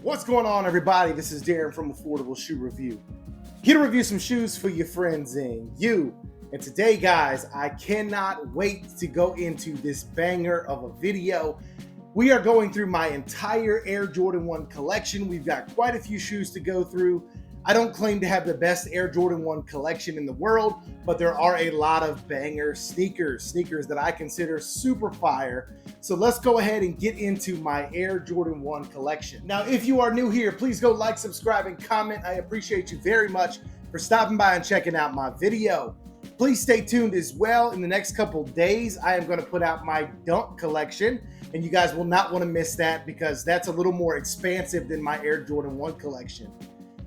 What's going on, everybody? This is Darren from Affordable Shoe Review. Here to review some shoes for your friends and you. And today, guys, I cannot wait to go into this banger of a video. We are going through my entire Air Jordan 1 collection. We've got quite a few shoes to go through. I don't claim to have the best Air Jordan 1 collection in the world, but there are a lot of banger sneakers that I consider super fire. So let's go ahead and get into my Air Jordan 1 collection. Now, if you are new here, please go like, subscribe, and comment. I appreciate you very much for stopping by and checking out my video. Please stay tuned as well. In the next couple days, I am going to put out my Dunk collection, and you guys will not want to miss that because that's a little more expansive than my Air Jordan 1 collection.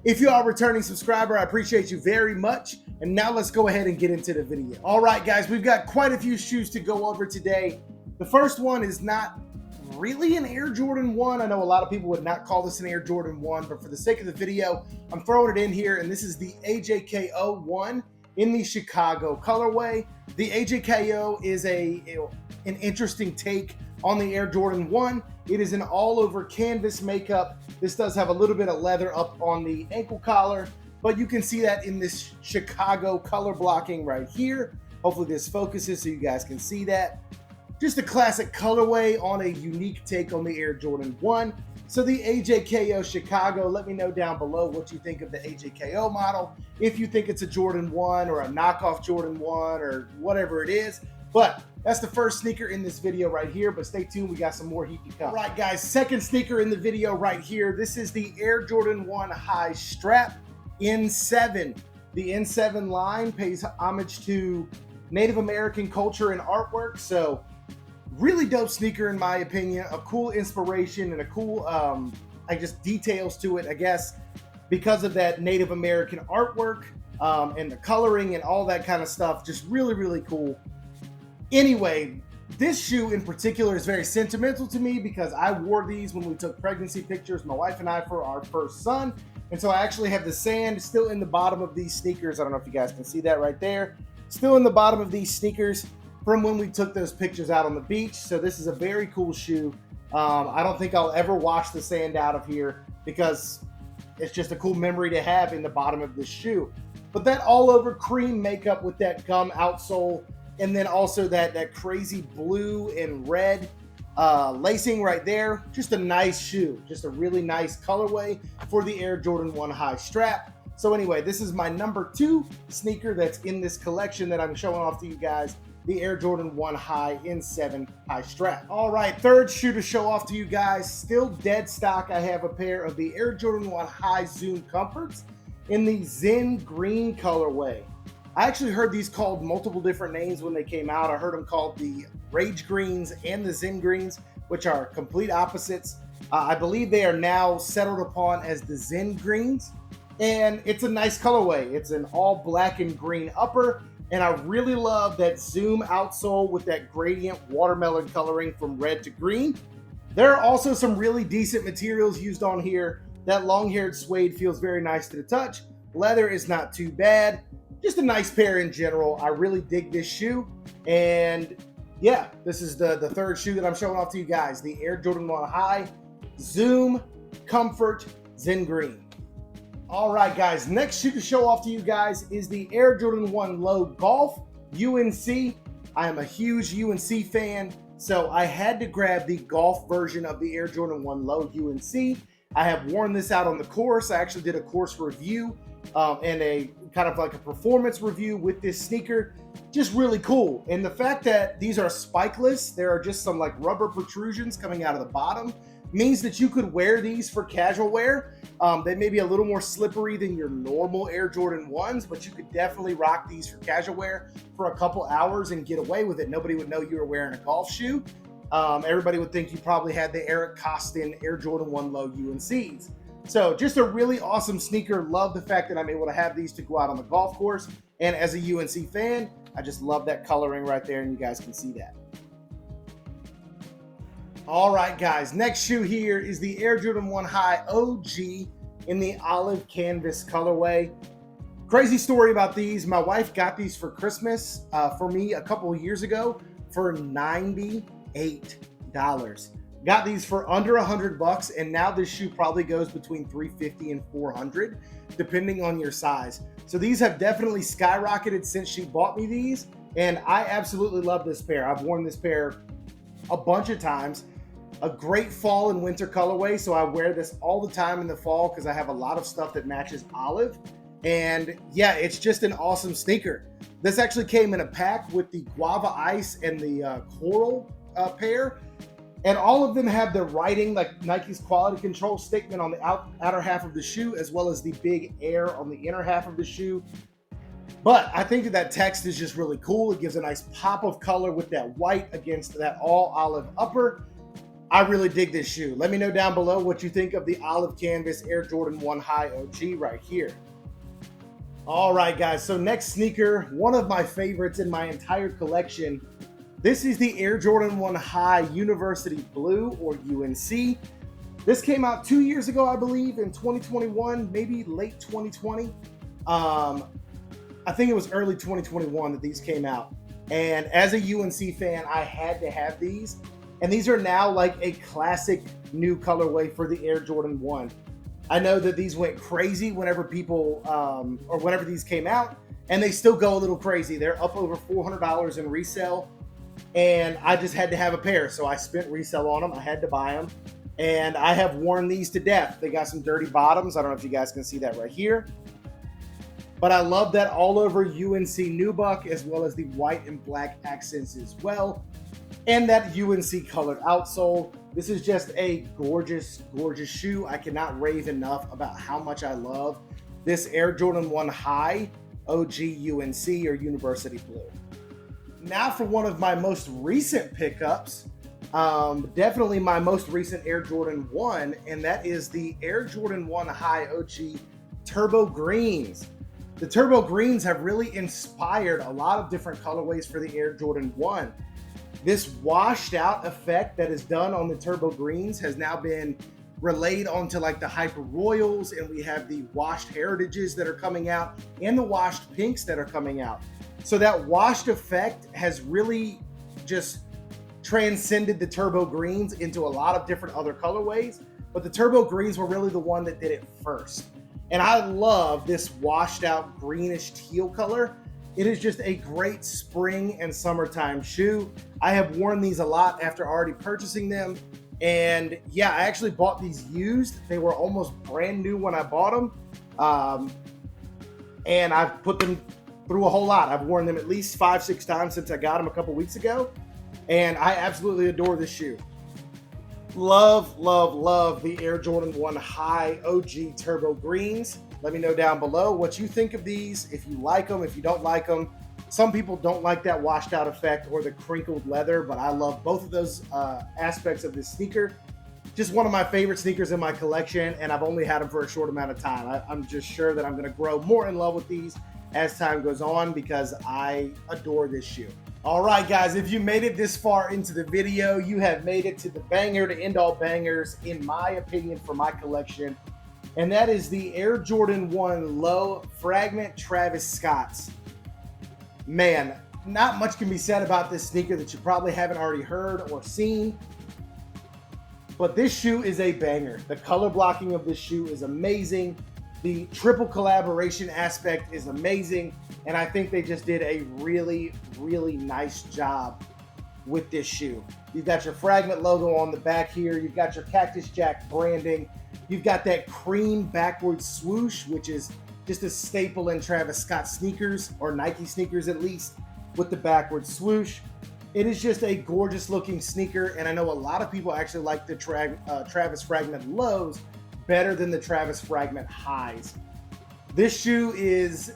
If you are a returning subscriber, I appreciate you very much. And now let's go ahead and get into the video. All right, guys, we've got quite a few shoes to go over today. The first one is not really an Air Jordan 1. I know a lot of people would not call this an Air Jordan 1, but for the sake of the video, I'm throwing it in here, and this is the AJKO 1 in the Chicago colorway. The AJKO is an interesting take on the Air Jordan 1. It is an all-over canvas makeup. This does have a little bit of leather up on the ankle collar, but you can see that in this Chicago color blocking right here. Hopefully this focuses so you guys can see that. Just a classic colorway on a unique take on the Air Jordan 1. So the AJKO Chicago, let me know down below what you think of the AJKO model. If you think it's a Jordan 1 or a knockoff Jordan 1 or whatever it is. But that's the first sneaker in this video right here, but stay tuned, we got some more heat to come. All right, guys, second sneaker in the video right here. This is the Air Jordan 1 High Strap N7. The N7 line pays homage to Native American culture and artwork, so really dope sneaker in my opinion. A cool inspiration and a cool, details to it, I guess, because of that Native American artwork and the coloring and all that kind of stuff. Just really, really cool. Anyway, this shoe in particular is very sentimental to me because I wore these when we took pregnancy pictures, my wife and I, for our first son. And so I actually have the sand still in the bottom of these sneakers. I don't know if you guys can see that right there. Still in the bottom of these sneakers from when we took those pictures out on the beach. So this is a very cool shoe. I don't think I'll ever wash the sand out of here because it's just a cool memory to have in the bottom of this shoe. But that all over cream makeup with that gum outsole, and then also that crazy blue and red lacing right there. Just a nice shoe. Just a really nice colorway for the Air Jordan 1 High Strap. So anyway, this is my number 2 sneaker that's in this collection that I'm showing off to you guys. The Air Jordan 1 High N7 High Strap. All right, third shoe to show off to you guys. Still dead stock. I have a pair of the Air Jordan 1 High Zoom Comforts in the Zen Green colorway. I actually heard these called multiple different names when they came out. I heard them called the Rage Greens and the Zen Greens, which are complete opposites. I believe they are now settled upon as the Zen Greens, and it's a nice colorway. It's an all black and green upper, and I really love that Zoom outsole with that gradient watermelon coloring from red to green. There are also some really decent materials used on here. That long-haired suede feels very nice to the touch. Leather is not too bad. Just a nice pair in general. I really dig this shoe. And yeah, this is the third shoe that I'm showing off to you guys. The Air Jordan 1 High Zoom Comfort Zen Green. All right, guys, next shoe to show off to you guys is the Air Jordan 1 Low Golf UNC. I am a huge UNC fan, so I had to grab the golf version of the Air Jordan 1 Low UNC. I have worn this out on the course. I actually did a course review and a kind of like a performance review with this sneaker. Just really cool. And the fact that these are spikeless, there are just some like rubber protrusions coming out of the bottom, means that you could wear these for casual wear. They may be a little more slippery than your normal Air Jordan 1s, but you could definitely rock these for casual wear for a couple hours and get away with it. Nobody would know you were wearing a golf shoe. Everybody would think you probably had the Eric Koston Air Jordan 1 Low UNCs. So just a really awesome sneaker. Love the fact that I'm able to have these to go out on the golf course. And as a UNC fan, I just love that coloring right there, and you guys can see that. All right, guys, next shoe here is the Air Jordan 1 High OG in the olive canvas colorway. Crazy story about these. My wife got these for Christmas for me a couple of years ago for $98. Got these for under $100, and now this shoe probably goes between $350 and $400, depending on your size. So these have definitely skyrocketed since she bought me these, and I absolutely love this pair. I've worn this pair a bunch of times. A great fall and winter colorway, so I wear this all the time in the fall because I have a lot of stuff that matches olive. And yeah, it's just an awesome sneaker. This actually came in a pack with the Guava Ice and the Coral pair. And all of them have the writing, like Nike's quality control statement on the outer half of the shoe, as well as the big air on the inner half of the shoe. But I think that text is just really cool. It gives a nice pop of color with that white against that all olive upper. I really dig this shoe. Let me know down below what you think of the olive canvas Air Jordan 1 High OG right here. All right, guys, so next sneaker, one of my favorites in my entire collection. This is the Air Jordan 1 High University Blue, or UNC. This came out 2 years ago, I believe, in 2021, maybe late 2020. I think it was early 2021 that these came out. And as a UNC fan, I had to have these. And these are now like a classic new colorway for the Air Jordan 1. I know that these went crazy whenever people, or whenever these came out, and they still go a little crazy. They're up over $400 in resale, and I just had to have a pair, so I spent resale on them. I had to buy them, and I have worn these to death. They got some dirty bottoms. I don't know if you guys can see that right here, but I love that all over UNC nubuck, as well as the white and black accents as well, and that UNC colored outsole. This is just a gorgeous, gorgeous shoe. I cannot rave enough about how much I love this Air Jordan 1 High OG UNC, or University Blue. Now for one of my most recent pickups, definitely my most recent Air Jordan 1, and that is the Air Jordan 1 High OG Turbo Greens. The Turbo Greens have really inspired a lot of different colorways for the Air Jordan 1. This washed out effect that is done on the Turbo Greens has now been relayed onto like the Hyper Royals, and we have the washed Heritages that are coming out and the washed Pinks that are coming out. So that washed effect has really just transcended the Turbo Greens into a lot of different other colorways, but the Turbo Greens were really the one that did it first. And I love this washed out greenish teal color. It is just a great spring and summertime shoe. I have worn these a lot after already purchasing them. And yeah, I actually bought these used. They were almost brand new when I bought them. And I've put them through a whole lot. I've worn them at least 5-6 times since I got them a couple weeks ago. And I absolutely adore this shoe. Love, love, love the Air Jordan 1 High OG Turbo Greens. Let me know down below what you think of these, if you like them, if you don't like them. Some people don't like that washed out effect or the crinkled leather, but I love both of those aspects of this sneaker. Just one of my favorite sneakers in my collection, and I've only had them for a short amount of time. I'm just sure that I'm going to grow more in love with these as time goes on because I adore this shoe. All right, guys, if you made it this far into the video, you have made it to the banger to end all bangers, in my opinion, for my collection. And that is the Air Jordan 1 Low Fragment Travis Scott's. Man, not much can be said about this sneaker that you probably haven't already heard or seen. But this shoe is a banger. The color blocking of this shoe is amazing. The triple collaboration aspect is amazing. And I think they just did a really, really nice job with this shoe. You've got your Fragment logo on the back here. You've got your Cactus Jack branding. You've got that cream backwards swoosh, which is just a staple in Travis Scott sneakers, or Nike sneakers at least, with the backwards swoosh. It is just a gorgeous looking sneaker, and I know a lot of people actually like the Travis Fragment lows better than the Travis Fragment highs. This shoe is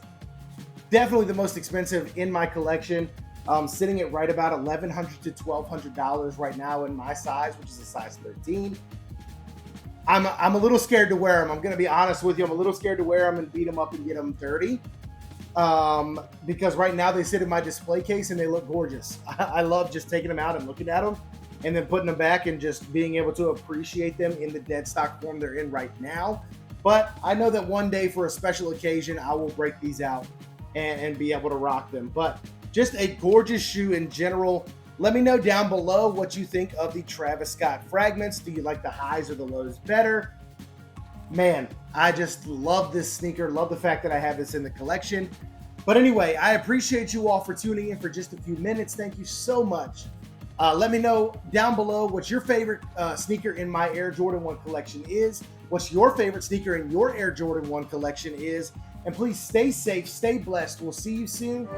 definitely the most expensive in my collection, sitting at right about $1,100 to $1,200 right now in my size, which is a size 13. I'm a little scared to wear them. I'm going to be honest with you. I'm a little scared to wear them and beat them up and get them dirty. Because right now they sit in my display case and they look gorgeous. I love just taking them out and looking at them and then putting them back and just being able to appreciate them in the dead stock form they're in right now. But I know that one day for a special occasion, I will break these out and be able to rock them. But just a gorgeous shoe in general. Let me know down below what you think of the Travis Scott fragments. Do you like the highs or the lows better? Man, I just love this sneaker. Love the fact that I have this in the collection. But anyway, I appreciate you all for tuning in for just a few minutes. Thank you so much. Let me know down below what your favorite sneaker in my Air Jordan 1 collection is. What's your favorite sneaker in your Air Jordan 1 collection is. And please stay safe, stay blessed. We'll see you soon.